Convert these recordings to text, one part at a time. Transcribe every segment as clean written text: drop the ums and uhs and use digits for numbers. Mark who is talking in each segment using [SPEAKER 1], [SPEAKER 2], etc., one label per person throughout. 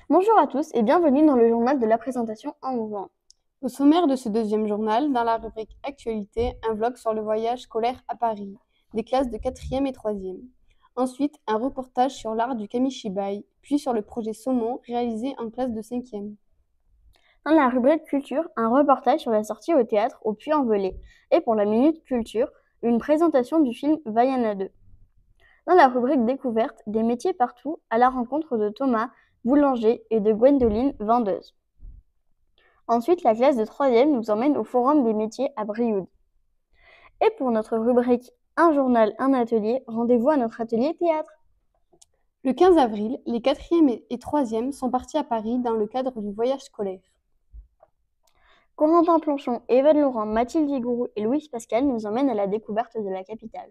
[SPEAKER 1] Bonjour à tous et bienvenue dans le journal de la présentation en mouvement.
[SPEAKER 2] Au sommaire de ce deuxième journal, dans la rubrique Actualité, un vlog sur le voyage scolaire à Paris, des classes de 4e et 3e. Ensuite, un reportage sur l'art du kamishibai, puis sur le projet Saumon réalisé en classe de 5e.
[SPEAKER 1] Dans la rubrique culture, un reportage sur la sortie au théâtre au Puy-en-Velay. Et pour la minute culture, une présentation du film Vaiana 2. Dans la rubrique découverte, des métiers partout à la rencontre de Thomas, boulanger, et de Gwendoline, vendeuse. Ensuite, la classe de 3e nous emmène au Forum des métiers à Brioude. Et pour notre rubrique Un journal, un atelier, rendez-vous à notre atelier théâtre.
[SPEAKER 2] Le 15 avril, les 4e et 3e sont partis à Paris dans le cadre du voyage scolaire.
[SPEAKER 1] Corentin Planchon, Evan Laurent, Mathilde Vigourou et Louise Pascal nous emmènent à la découverte de la capitale.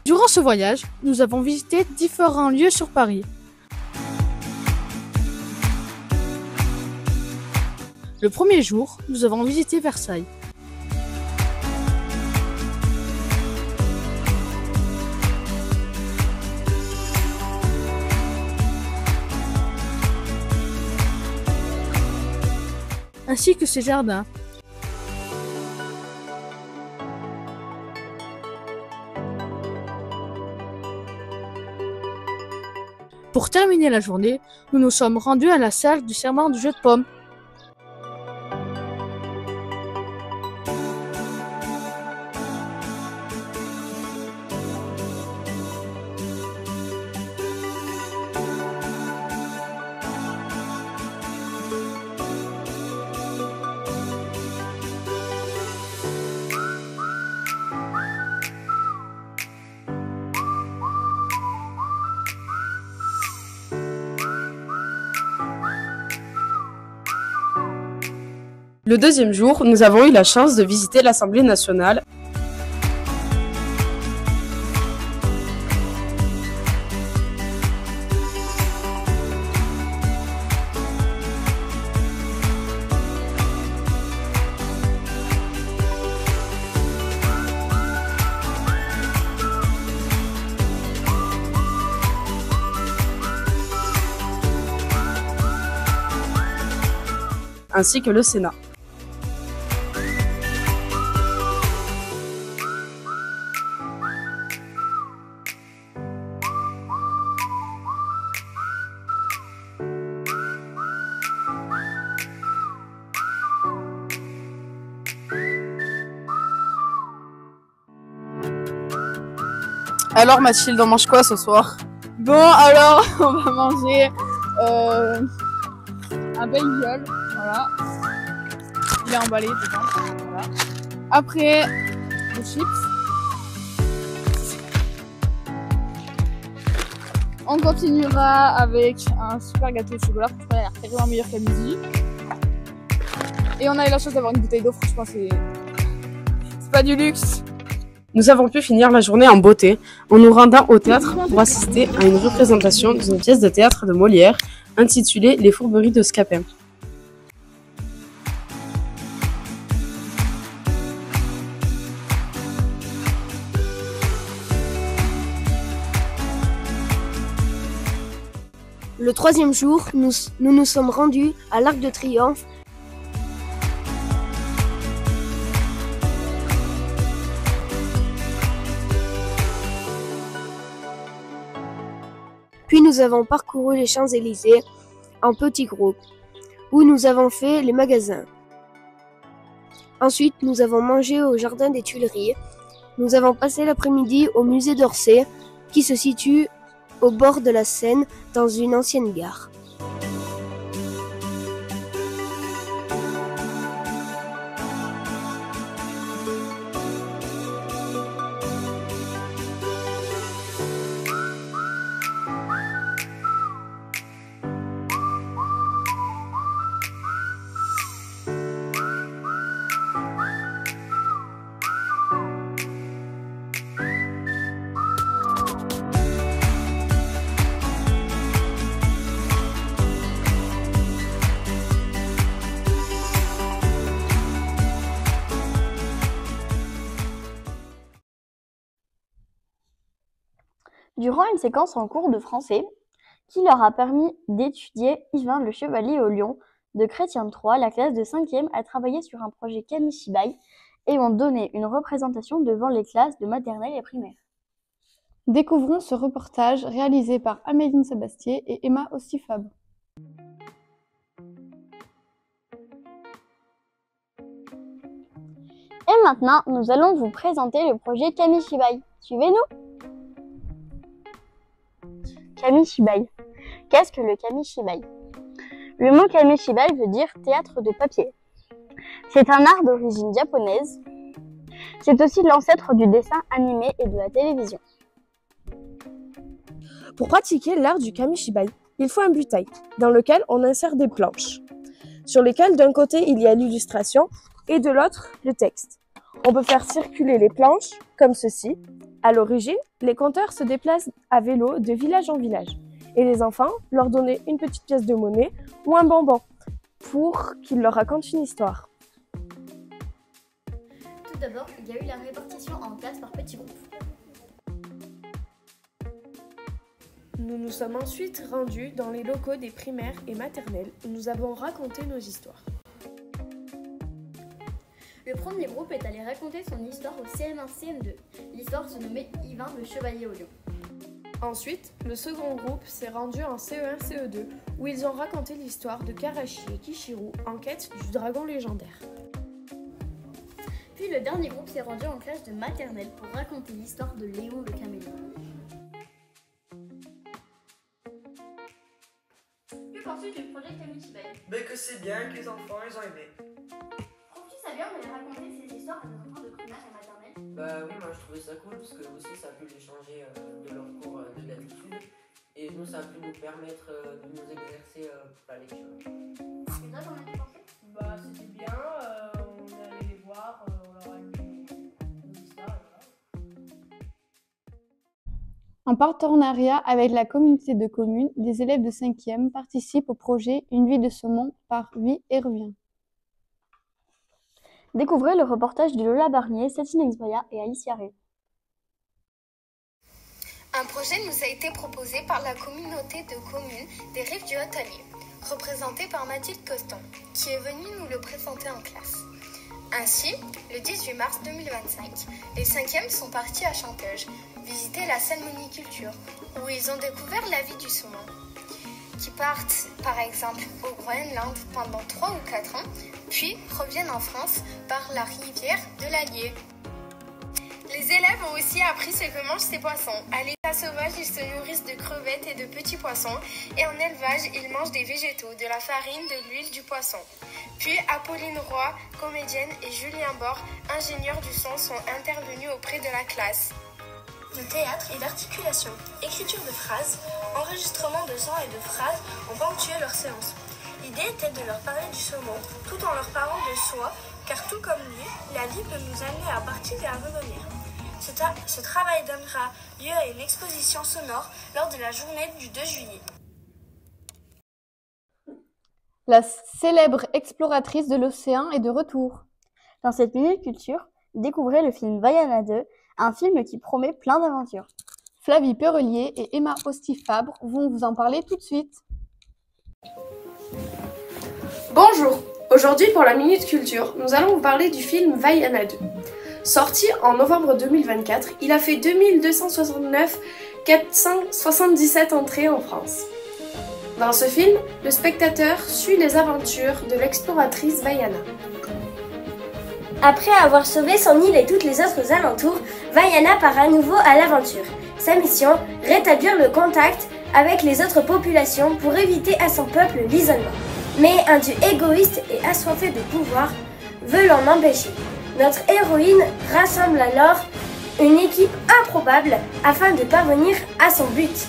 [SPEAKER 3] Durant ce voyage, nous avons visité différents lieux sur Paris. Le premier jour, nous avons visité Versailles. Ainsi que ses jardins. Pour terminer la journée, nous nous sommes rendus à la salle du serment du jeu de paume.
[SPEAKER 4] Le deuxième jour, nous avons eu la chance de visiter l'Assemblée nationale. Ainsi que le Sénat.
[SPEAKER 5] Alors Mathilde, on mange quoi ce soir?
[SPEAKER 2] Bon, alors, on va manger un bagel, voilà. Il est emballé dedans, voilà. Après, des chips. On continuera avec un super gâteau au chocolat, franchement il a l'air tellement meilleur qu'à midi. Et on a eu la chance d'avoir une bouteille d'eau, franchement c'est pas du luxe.
[SPEAKER 4] Nous avons pu finir la journée en beauté en nous rendant au théâtre pour assister à une représentation d'une pièce de théâtre de Molière intitulée Les Fourberies de Scapin.
[SPEAKER 6] Le troisième jour, nous nous sommes rendus à l'Arc de Triomphe. Puis nous avons parcouru les Champs-Élysées en petits groupes, où nous avons fait les magasins. Ensuite, nous avons mangé au Jardin des Tuileries. Nous avons passé l'après-midi au musée d'Orsay, qui se situe au bord de la Seine, dans une ancienne gare.
[SPEAKER 1] Durant une séquence en cours de français, qui leur a permis d'étudier Yvain le Chevalier au Lion de Chrétien III, la classe de 5e a travaillé sur un projet Kamishibai et ont donné une représentation devant les classes de maternelle et primaire.
[SPEAKER 2] Découvrons ce reportage réalisé par Améline Sabastier et Emma Ostifabre.
[SPEAKER 1] Et maintenant, nous allons vous présenter le projet Kamishibai. Suivez-nous! Kamishibai. Qu'est-ce que le Kamishibai? Le mot Kamishibai veut dire théâtre de papier. C'est un art d'origine japonaise. C'est aussi l'ancêtre du dessin animé et de la télévision.
[SPEAKER 7] Pour pratiquer l'art du Kamishibai, il faut un butai, dans lequel on insère des planches, sur lesquelles d'un côté il y a l'illustration et de l'autre le texte. On peut faire circuler les planches comme ceci. À l'origine, les conteurs se déplacent à vélo de village en village et les enfants leur donnaient une petite pièce de monnaie ou un bonbon pour qu'ils leur racontent une histoire.
[SPEAKER 1] Tout d'abord, il y a eu la répartition en classes par petits groupes.
[SPEAKER 7] Nous nous sommes ensuite rendus dans les locaux des primaires et maternelles où nous avons raconté nos histoires.
[SPEAKER 1] Le premier groupe est allé raconter son histoire au CM1, CM2. L'histoire se nommait Yvain le Chevalier au Lion.
[SPEAKER 7] Ensuite, le second groupe s'est rendu en CE1, CE2 où ils ont raconté l'histoire de Karashi et Kishiru en quête du dragon légendaire.
[SPEAKER 1] Puis le dernier groupe s'est rendu en classe de maternelle pour raconter l'histoire de Léon le caméléon. Que penses-tu du projet Kamishibai?
[SPEAKER 8] Que c'est bien, que les enfants ils ont aimé.
[SPEAKER 1] Trouves-tu ça bien de raconter ces histoires à nos enfants de primaire et maternelle?
[SPEAKER 8] Oui, moi je trouvais ça cool parce que aussi ça a pu les changer de leur cours de l'habitude et nous ça a pu nous permettre de nous exercer pour la lecture.
[SPEAKER 1] Et toi, t'en as pensé?
[SPEAKER 7] C'était bien, on est allé les voir, on leur a lu nos histoires et voilà.
[SPEAKER 2] En partenariat avec la communauté de communes, les élèves de 5e participent au projet Une vie de saumon par Vie et Revient.
[SPEAKER 1] Découvrez le reportage de Lola Barnier, Satine Exbaya et Alicia Rey.
[SPEAKER 9] Un projet nous a été proposé par la communauté de communes des Rives du Haut-Allier, représentée par Mathilde Coston, qui est venue nous le présenter en classe. Ainsi, le 18 mars 2025, les 5e sont partis à Champeuge, visiter la salmoniculture, où ils ont découvert la vie du saumon, qui partent par exemple au Groenland pendant 3 ou 4 ans, puis reviennent en France par la rivière de l'Allier. Les élèves ont aussi appris ce que mangent ces poissons. À l'état sauvage, ils se nourrissent de crevettes et de petits poissons, et en élevage, ils mangent des végétaux, de la farine, de l'huile, du poisson. Puis Apolline Roy, comédienne, et Julien Bord, ingénieur du son, sont intervenus auprès de la classe.
[SPEAKER 10] Le théâtre et l'articulation, écriture de phrases, enregistrement de sons et de phrases ont ponctué leur séance. L'idée était de leur parler du saumon, tout en leur parlant de soi, car tout comme lui, la vie peut nous amener à partir et à revenir. Ce travail donnera lieu à une exposition sonore lors de la journée du 2 juillet.
[SPEAKER 2] La célèbre exploratrice de l'océan est de retour.
[SPEAKER 1] Dans cette minute culture, découvrez le film Vaiana 2, un film qui promet plein d'aventures.
[SPEAKER 2] Flavie Perelier et Emma Ostifabre vont vous en parler tout de suite.
[SPEAKER 7] Bonjour, aujourd'hui pour la Minute Culture, nous allons vous parler du film Vaiana 2. Sorti en novembre 2024, il a fait 2269 477 entrées en France. Dans ce film, le spectateur suit les aventures de l'exploratrice Vaiana.
[SPEAKER 10] Après avoir sauvé son île et toutes les autres alentours, Vaiana part à nouveau à l'aventure. Sa mission, rétablir le contact avec les autres populations pour éviter à son peuple l'isolement. Mais un dieu égoïste et assoiffé de pouvoir veut l'en empêcher. Notre héroïne rassemble alors une équipe improbable afin de parvenir à son but.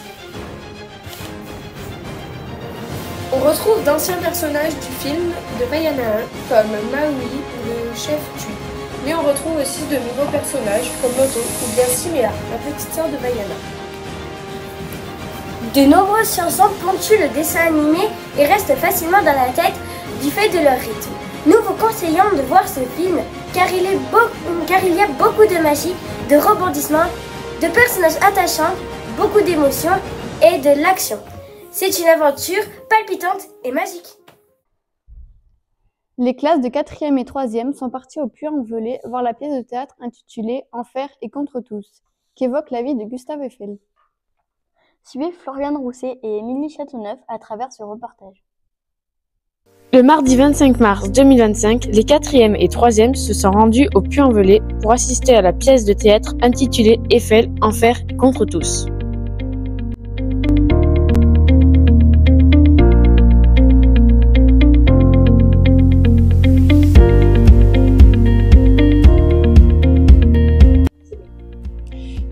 [SPEAKER 7] On retrouve d'anciens personnages du film de Vaiana 1 comme Maui, le chef Tui. Mais on retrouve aussi de nouveaux personnages comme Noto ou bien Simea, la petite sœur de Vaiana.
[SPEAKER 10] De nombreuses chansons ponctuent le dessin animé et restent facilement dans la tête du fait de leur rythme. Nous vous conseillons de voir ce film car il y a beaucoup de magie, de rebondissements, de personnages attachants, beaucoup d'émotions et de l'action. C'est une aventure palpitante et magique.
[SPEAKER 2] Les classes de 4e et 3e sont parties au Puy-en-Velay voir la pièce de théâtre intitulée Enfer et contre tous, qui évoque la vie de Gustave Eiffel.
[SPEAKER 1] Suivez Floriane Rousset et Émilie Châteauneuf à travers ce reportage.
[SPEAKER 4] Le mardi 25 mars 2025, les 4e et 3e se sont rendus au Puy-en-Velay pour assister à la pièce de théâtre intitulée Eiffel, Enfer contre tous.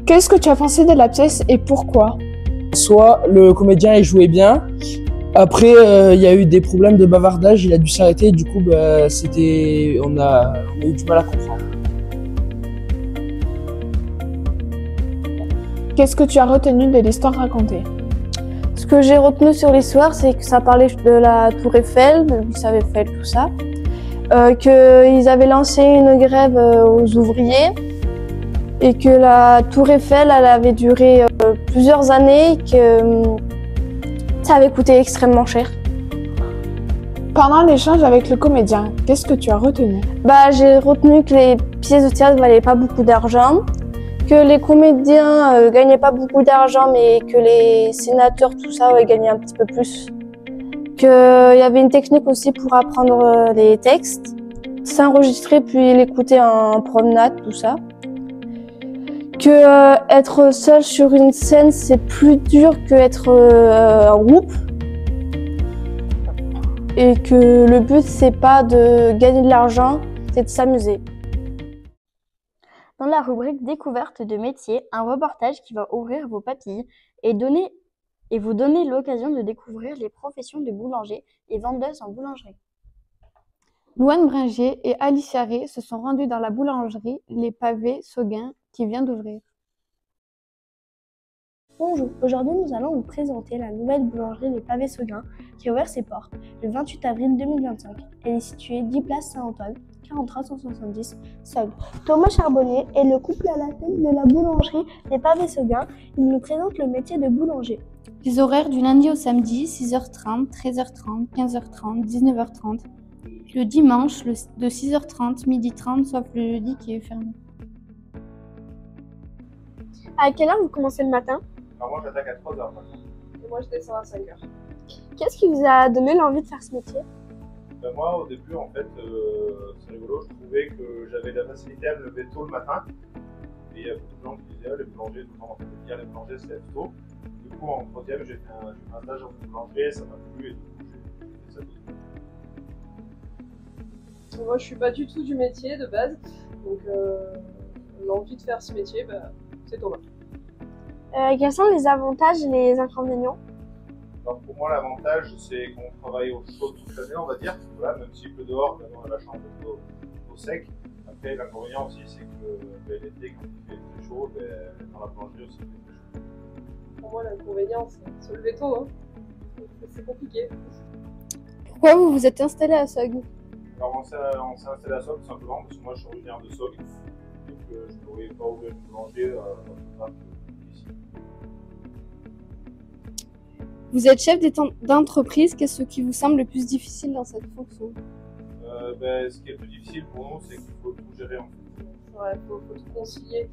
[SPEAKER 7] Qu'est-ce que tu as pensé de la pièce et pourquoi?
[SPEAKER 11] Soit le comédien il jouait bien, après il y a eu des problèmes de bavardage, il a dû s'arrêter, du coup on a eu du mal à comprendre.
[SPEAKER 7] Qu'est-ce que tu as retenu de l'histoire racontée?
[SPEAKER 12] Ce que j'ai retenu sur l'histoire, c'est que ça parlait de la Tour Eiffel, de Gustave Eiffel, tout ça. Qu'ils avaient lancé une grève aux ouvriers et que la Tour Eiffel, elle avait duré plusieurs années et que ça avait coûté extrêmement cher.
[SPEAKER 7] Pendant l'échange avec le comédien, qu'est-ce que tu as retenu?
[SPEAKER 12] J'ai retenu que les pièces de théâtre valaient pas beaucoup d'argent, que les comédiens gagnaient pas beaucoup d'argent, mais que les sénateurs, tout ça, gagnaient un petit peu plus. Qu'il y avait une technique aussi pour apprendre les textes, s'enregistrer puis l'écouter en promenade, tout ça. Que être seul sur une scène, c'est plus dur que être en groupe. Et que le but, c'est pas de gagner de l'argent, c'est de s'amuser.
[SPEAKER 1] Dans la rubrique découverte de métiers, un reportage qui va ouvrir vos papilles et vous donner l'occasion de découvrir les professions de boulanger et vendeuse en boulangerie.
[SPEAKER 2] Louane Bringier et Alicia Ré se sont rendues dans la boulangerie Les Pavés Sauguin qui vient d'ouvrir.
[SPEAKER 13] Bonjour, aujourd'hui nous allons vous présenter la nouvelle boulangerie Les Pavés Sauguin qui a ouvert ses portes le 28 avril 2025. Elle est située 10 place Saint-Antoine, 43 170 Saugues. Thomas Charbonnier est le couple à la tête de la boulangerie Les Pavés Sauguin. Il nous présente le métier de boulanger.
[SPEAKER 2] Les horaires du lundi au samedi, 6h30, 13h30, 15h30, 19h30. Le dimanche, de 6h30, 12h30, sauf le jeudi qui est fermé.
[SPEAKER 13] À quelle heure vous commencez le matin?
[SPEAKER 14] Alors moi j'attaque à 3h maintenant.
[SPEAKER 13] Et moi je descends à 5h. Qu'est-ce qui vous a donné l'envie de faire ce métier?
[SPEAKER 14] Moi au début en fait, c'est rigolo, je trouvais que j'avais de la facilité à me lever tôt le matin. Et il y a beaucoup de gens qui disaient les boulangers, tout le monde en dire les boulangers se lèvent tôt. Du coup en 3e j'ai fait un stage en boulangerie, ça m'a plu et du coup j'ai fait ça tout de suite.
[SPEAKER 15] Moi je suis pas du tout du métier de base, donc l'envie de faire ce métier, c'est Thomas.
[SPEAKER 13] Quels sont les avantages et les inconvénients?
[SPEAKER 14] Alors pour moi l'avantage c'est qu'on travaille au chaud toute l'année on va dire, voilà, même s'il pleut dehors, maintenant on a la chance d'être au sec. Après l'inconvénient aussi c'est que l'été quand il fait très chaud, dans la boulangerie aussi il fait très chaud.
[SPEAKER 15] Pour moi l'inconvénient c'est se lever tôt, hein. C'est compliqué.
[SPEAKER 2] Pourquoi vous vous êtes installé à Saugues?
[SPEAKER 14] Alors on s'est installé à Saugues tout simplement parce que moi je suis originaire de Saugues et que je ne pourrais pas ouvrir une boulangerie ici.
[SPEAKER 2] Vous êtes chef d'entreprise, qu'est-ce qui vous semble le plus difficile dans cette fonction?
[SPEAKER 14] Ce qui est le plus difficile pour nous c'est qu'il faut tout gérer en fait.
[SPEAKER 15] Ouais, faut tout concilier.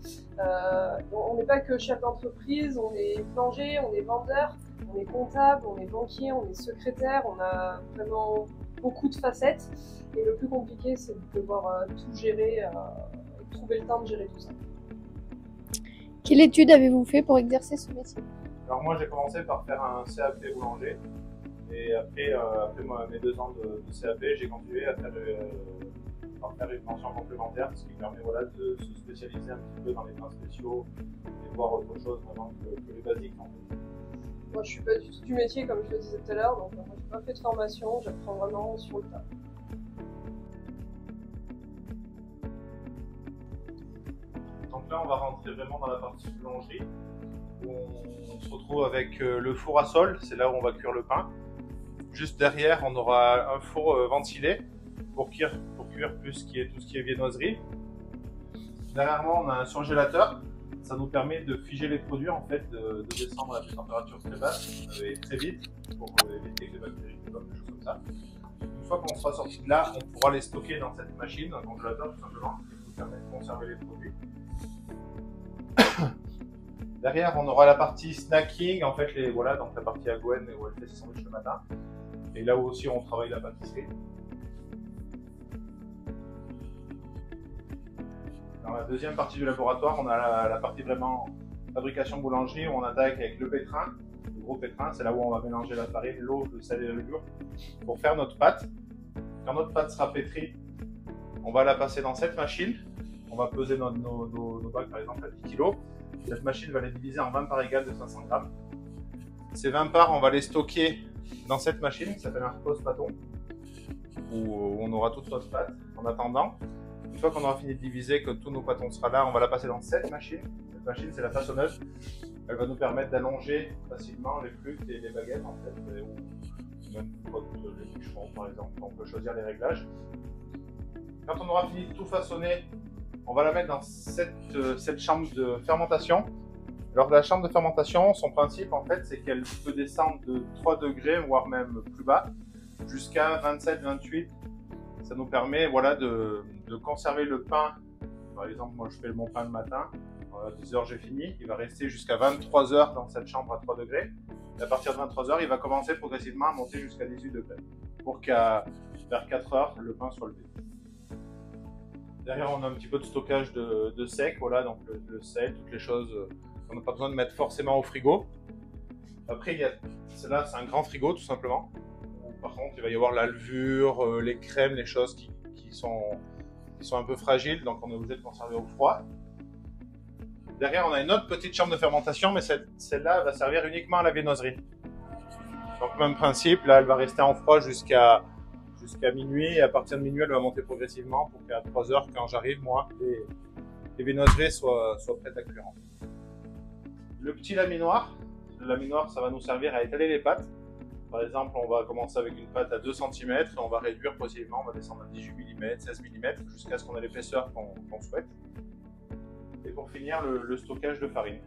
[SPEAKER 15] On n'est pas que chef d'entreprise, on est boulanger, on est vendeur, on est comptable, on est banquier, on est secrétaire, on a vraiment beaucoup de facettes. Et le plus compliqué, c'est de devoir tout gérer et trouver le temps de gérer tout ça.
[SPEAKER 2] Quelle étude avez-vous fait pour exercer ce métier?
[SPEAKER 14] Alors moi, j'ai commencé par faire un CAP boulanger. Et après mes 2 ans de CAP, j'ai continué à par faire une mention complémentaire, ce qui permet de se spécialiser un petit peu dans les pains spéciaux et voir autre chose vraiment que les basiques. En fait.
[SPEAKER 15] Moi, je suis pas du tout du métier, comme je le disais tout à l'heure, donc moi, j'ai pas fait de formation, j'apprends vraiment sur le tas.
[SPEAKER 14] Donc là, on va rentrer vraiment dans la partie boulangerie, où on se retrouve avec le four à sol, c'est là où on va cuire le pain. Juste derrière, on aura un four ventilé pour cuire tout ce qui est viennoiserie. Derrière moi, on a un surgélateur. Ça nous permet de figer les produits, en fait, de descendre à des températures très basses et très vite pour éviter que les bactéries développent, des choses comme ça. Une fois qu'on sera sorti de là, on pourra les stocker dans cette machine, un congélateur tout simplement, qui nous permet de conserver les produits. Derrière, on aura la partie snacking, en fait, voilà, donc la partie à Gwen où elle fait ses sandwichs le matin. Et là où aussi on travaille la pâtisserie. Dans la deuxième partie du laboratoire, on a la partie vraiment fabrication boulangerie où on attaque avec le pétrin, le gros pétrin, c'est là où on va mélanger la farine, l'eau, le sel et le levure pour faire notre pâte. Quand notre pâte sera pétrie, on va la passer dans cette machine. On va peser nos bacs par exemple à 10 kg. Cette machine va les diviser en 20 parts égales de 500 grammes. Ces 20 parts, on va les stocker dans cette machine qui s'appelle un repose-pâton où on aura toute notre pâte. En attendant, une fois qu'on aura fini de diviser, que tous nos pâtons seront là, on va la passer dans cette machine. Cette machine, c'est la façonneuse. Elle va nous permettre d'allonger facilement les flûtes et les baguettes en fait, ou même les bûcherons par exemple. On peut choisir les réglages. Quand on aura fini de tout façonner, on va la mettre dans cette chambre de fermentation. Lors de la chambre de fermentation, son principe en fait, c'est qu'elle peut descendre de 3 degrés, voire même plus bas, jusqu'à 27-28. Ça nous permet voilà, de conserver le pain. Par exemple, moi je fais mon pain le matin, à 10 h j'ai fini. Il va rester jusqu'à 23 h dans cette chambre à 3 degrés. Et à partir de 23 h, il va commencer progressivement à monter jusqu'à 18 degrés. Pour qu'à vers 4 h, le pain soit levé. Derrière, on a un petit peu de stockage de sec, voilà, donc le sel, toutes les choses qu'on n'a pas besoin de mettre forcément au frigo. Après, là, c'est un grand frigo tout simplement. Par contre, il va y avoir la levure, les crèmes, les choses qui sont un peu fragiles, donc on est obligé de conserver au froid. Derrière, on a une autre petite chambre de fermentation, mais celle-là va servir uniquement à la viennoiserie. Donc, même principe, là, elle va rester en froid jusqu'à minuit, et à partir de minuit, elle va monter progressivement pour qu'à 3 h, quand j'arrive, moi, les viennoiseries soient prêtes à cuire. Le petit laminoir, ça va nous servir à étaler les pâtes. Par exemple, on va commencer avec une pâte à 2 cm, et on va réduire progressivement, on va descendre à 18 mm, 16 mm, jusqu'à ce qu'on ait l'épaisseur qu'on souhaite. Et pour finir, le stockage de farine.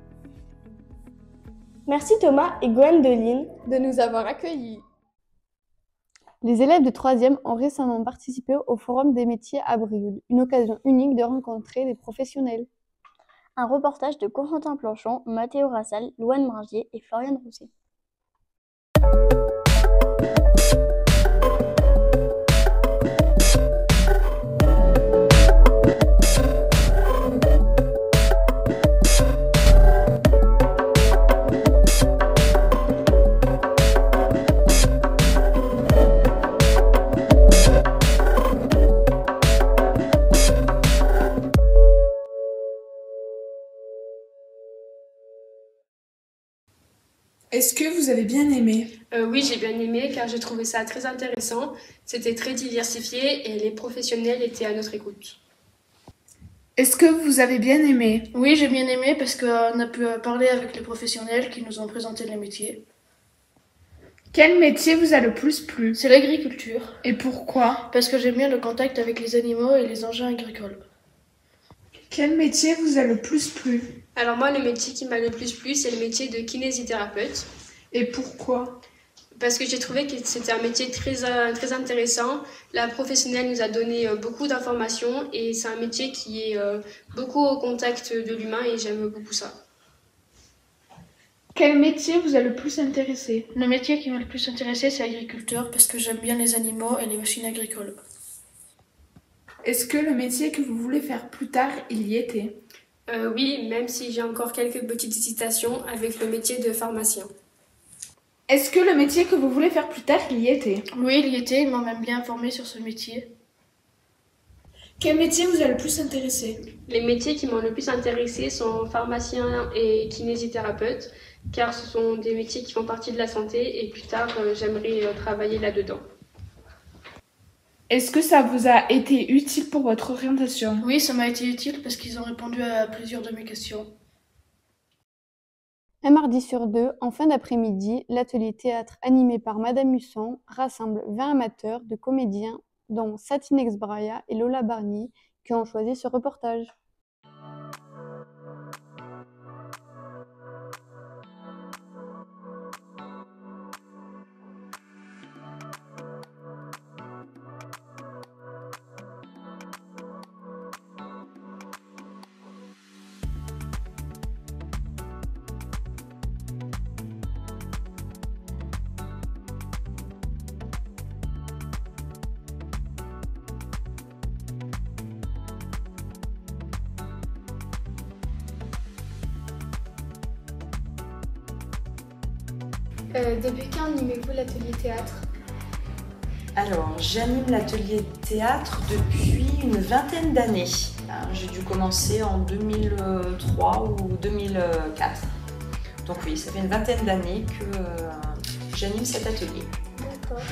[SPEAKER 13] Merci Thomas et Gwendoline
[SPEAKER 2] de nous avoir accueillis. Les élèves de 3e ont récemment participé au Forum des métiers à Brioude, une occasion unique de rencontrer des professionnels.
[SPEAKER 1] Un reportage de Corentin Planchon, Mathéo Rassal, Louane Margier et Floriane Rousset.
[SPEAKER 16] Est-ce que vous avez bien aimé ?
[SPEAKER 17] Oui, j'ai bien aimé car j'ai trouvé ça très intéressant. C'était très diversifié et les professionnels étaient à notre écoute.
[SPEAKER 16] Est-ce que vous avez bien aimé ?
[SPEAKER 3] Oui, j'ai bien aimé parce qu'on a pu parler avec les professionnels qui nous ont présenté les métiers.
[SPEAKER 16] Quel métier vous a le plus plu ?
[SPEAKER 3] C'est l'agriculture.
[SPEAKER 16] Et pourquoi ?
[SPEAKER 3] Parce que j'aime bien le contact avec les animaux et les engins agricoles.
[SPEAKER 16] Quel métier vous a le plus plu ?
[SPEAKER 17] Alors moi, le métier qui m'a le plus plu, c'est le métier de kinésithérapeute.
[SPEAKER 16] Et pourquoi ?
[SPEAKER 17] Parce que j'ai trouvé que c'était un métier très intéressant. La professionnelle nous a donné beaucoup d'informations et c'est un métier qui est beaucoup au contact de l'humain et j'aime beaucoup ça.
[SPEAKER 16] Quel métier vous a le plus intéressé ?
[SPEAKER 3] Le métier qui m'a le plus intéressé, c'est agriculteur parce que j'aime bien les animaux et les machines agricoles.
[SPEAKER 16] Est-ce que le métier que vous voulez faire plus tard, il y était ?
[SPEAKER 17] Oui, même si j'ai encore quelques petites hésitations avec le métier de pharmacien.
[SPEAKER 16] Est-ce que le métier que vous voulez faire plus tard, il y était ?
[SPEAKER 3] Oui, il y était, ils m'ont même bien informé sur ce métier.
[SPEAKER 16] Quel métier vous a le plus intéressé ?
[SPEAKER 17] Les métiers qui m'ont le plus intéressé sont pharmacien et kinésithérapeute, car ce sont des métiers qui font partie de la santé et plus tard, j'aimerais travailler là-dedans.
[SPEAKER 16] Est-ce que ça vous a été utile pour votre orientation ?
[SPEAKER 3] Oui, ça m'a été utile parce qu'ils ont répondu à plusieurs de mes questions.
[SPEAKER 2] Un mardi sur 2, en fin d'après-midi, l'atelier théâtre animé par Madame Husson rassemble 20 amateurs de comédiens, dont Satinex Braya et Lola Barny, qui ont choisi ce reportage.
[SPEAKER 9] Depuis quand animez-vous l'atelier théâtre?
[SPEAKER 18] Alors, j'anime l'atelier théâtre depuis une vingtaine d'années. J'ai dû commencer en 2003 ou 2004. Donc oui, ça fait une vingtaine d'années que j'anime cet atelier.
[SPEAKER 9] D'accord.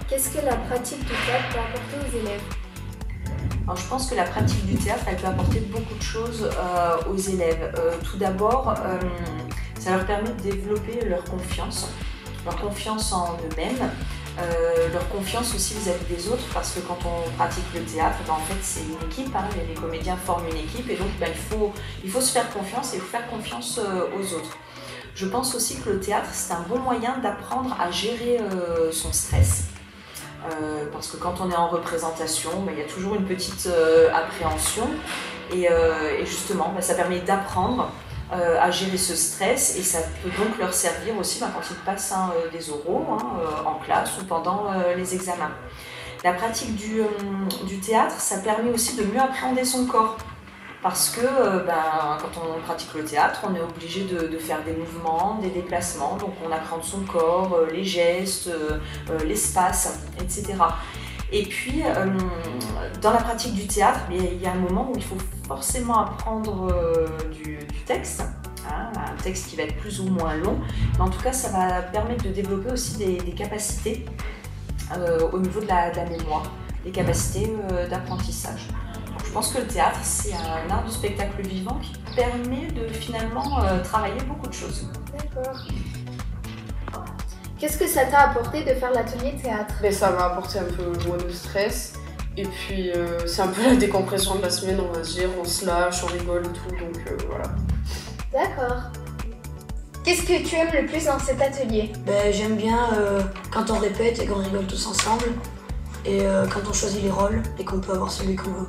[SPEAKER 9] Qu'est-ce que la pratique du théâtre peut apporter aux élèves?
[SPEAKER 18] Alors, je pense que la pratique du théâtre, elle peut apporter beaucoup de choses aux élèves. Tout d'abord, ça leur permet de développer leur confiance en eux-mêmes, leur confiance aussi vis-à-vis des autres, parce que quand on pratique le théâtre, en fait c'est une équipe, les comédiens forment une équipe et donc il faut se faire confiance et il faut faire confiance aux autres. Je pense aussi que le théâtre, c'est un bon moyen d'apprendre à gérer son stress. Parce que quand on est en représentation, il y a toujours une petite appréhension et justement ça permet d'apprendre à gérer ce stress et ça peut donc leur servir aussi quand ils passent des oraux en classe ou pendant les examens. La pratique du théâtre, ça permet aussi de mieux appréhender son corps. Parce que quand on pratique le théâtre, on est obligé de faire des mouvements, des déplacements, donc on appréhende son corps, les gestes, l'espace, etc. Et puis, dans la pratique du théâtre, il y a un moment où il faut forcément apprendre du texte, un texte qui va être plus ou moins long, mais en tout cas, ça va permettre de développer aussi des capacités au niveau de la mémoire, des capacités d'apprentissage. Je pense que le théâtre, c'est un art du spectacle vivant qui permet de finalement travailler beaucoup de choses.
[SPEAKER 9] D'accord. Qu'est-ce que ça t'a apporté de faire l'atelier théâtre?
[SPEAKER 2] Ça m'a apporté un peu moins de stress. Et puis c'est un peu la décompression de la semaine, on va se dire, on se lâche, on rigole et tout, donc voilà.
[SPEAKER 9] D'accord. Qu'est-ce que tu aimes le plus dans cet atelier?
[SPEAKER 19] J'aime bien quand on répète et qu'on rigole tous ensemble. Et quand on choisit les rôles et qu'on peut avoir celui qu'on veut.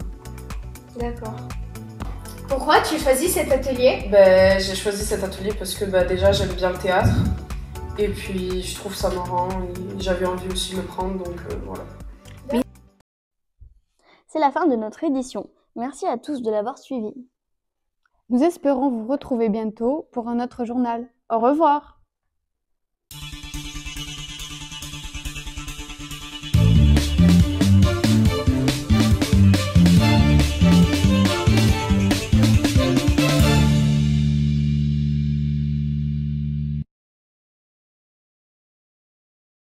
[SPEAKER 9] D'accord. Pourquoi tu choisis cet atelier?
[SPEAKER 2] J'ai choisi cet atelier parce que déjà j'aime bien le théâtre. Et puis je trouve ça marrant et j'avais envie aussi de le prendre, donc voilà.
[SPEAKER 1] C'est la fin de notre édition. Merci à tous de l'avoir suivi.
[SPEAKER 20] Nous espérons vous retrouver bientôt pour un autre journal. Au revoir!